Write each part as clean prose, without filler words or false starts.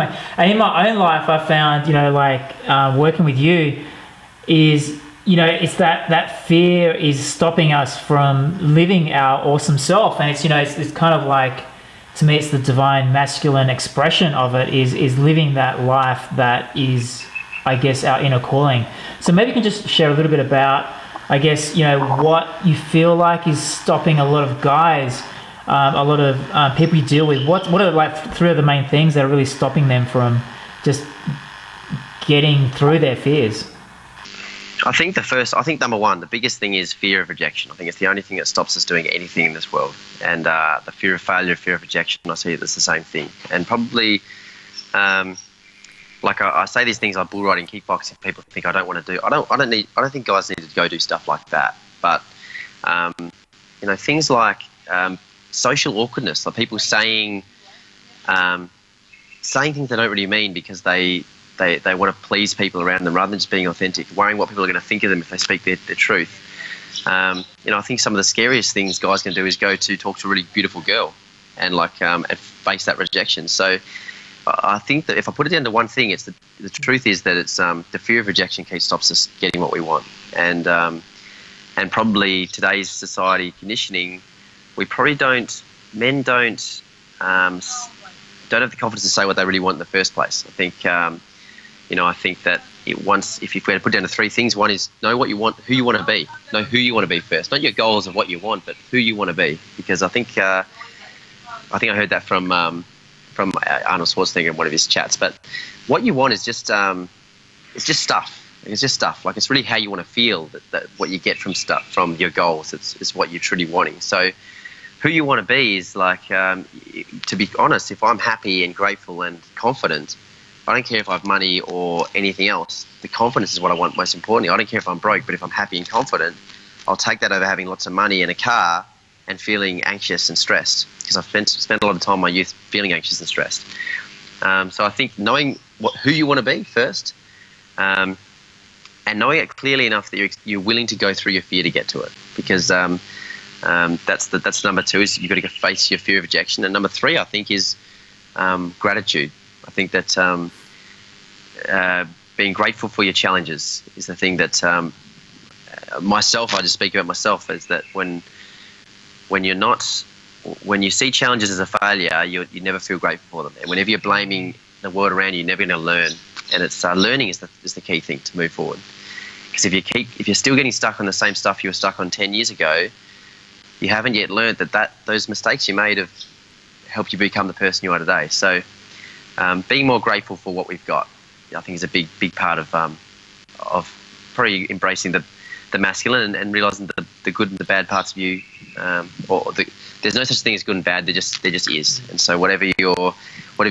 And in my own life, I found, working with you is, it's that fear is stopping us from living our awesome self. And it's kind of like, to me, it's the divine masculine expression of it is living that life that is, I guess, our inner calling. So maybe you can just share a little bit about, I guess, what you feel like is stopping a lot of guys, a lot of people you deal with. What are like three of the main things that are really stopping them from just getting through their fears? I think number one, the biggest thing is fear of rejection. I think it's the only thing that stops us doing anything in this world. And the fear of failure, fear of rejection, I see it's the same thing. And probably, I say these things like bull riding, kickboxing. People think I don't want to do. I don't think guys need to go do stuff like that. But things like social awkwardness, like people saying things they don't really mean because they want to please people around them rather than just being authentic, worrying what people are going to think of them if they speak their truth. I think some of the scariest things guys can do is go to talk to a really beautiful girl and and face that rejection. So I think that if I put it down to one thing, it's the truth is that it's the fear of rejection stops us getting what we want. And probably today's society conditioning, we probably men don't have the confidence to say what they really want in the first place. I think I think that if we had to put down to three things, one is know what you want, who you want to be. Know who you want to be first. Not your goals of what you want, but who you want to be. Because I think I heard that from Arnold Schwarzenegger in one of his chats. But what you want is just stuff. It's just stuff. Like, it's really how you want to feel that what you get from your goals. It's what you're truly wanting. So who you want to be is to be honest, if I'm happy and grateful and confident, I don't care if I have money or anything else. The confidence is what I want most importantly. I don't care if I'm broke, but if I'm happy and confident, I'll take that over having lots of money and a car and feeling anxious and stressed, because I've spent a lot of time in my youth feeling anxious and stressed. So I think knowing who you want to be first, and knowing it clearly enough that you're willing to go through your fear to get to it, because that's number two, is you've got to face your fear of rejection. And number three, I think, is gratitude. I think that being grateful for your challenges is the thing that myself, I just speak about myself, is that when you see challenges as a failure, you never feel grateful for them. And whenever you're blaming the world around you, you're never going to learn. And it's learning is the key thing to move forward. Because if you're still getting stuck on the same stuff you were stuck on 10 years ago, you haven't yet learned that those mistakes you made have helped you become the person you are today. So being more grateful for what we've got, I think, is a big part of probably embracing the masculine and realizing the good and the bad parts of you. There's no such thing as good and bad. There just is. And so whatever you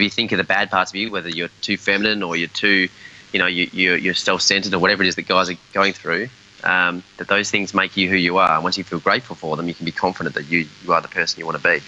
think are the bad parts of you, whether you're too feminine or you're too, you're self-centered or whatever it is that guys are going through, that those things make you who you are. And once you feel grateful for them, you can be confident that you are the person you want to be.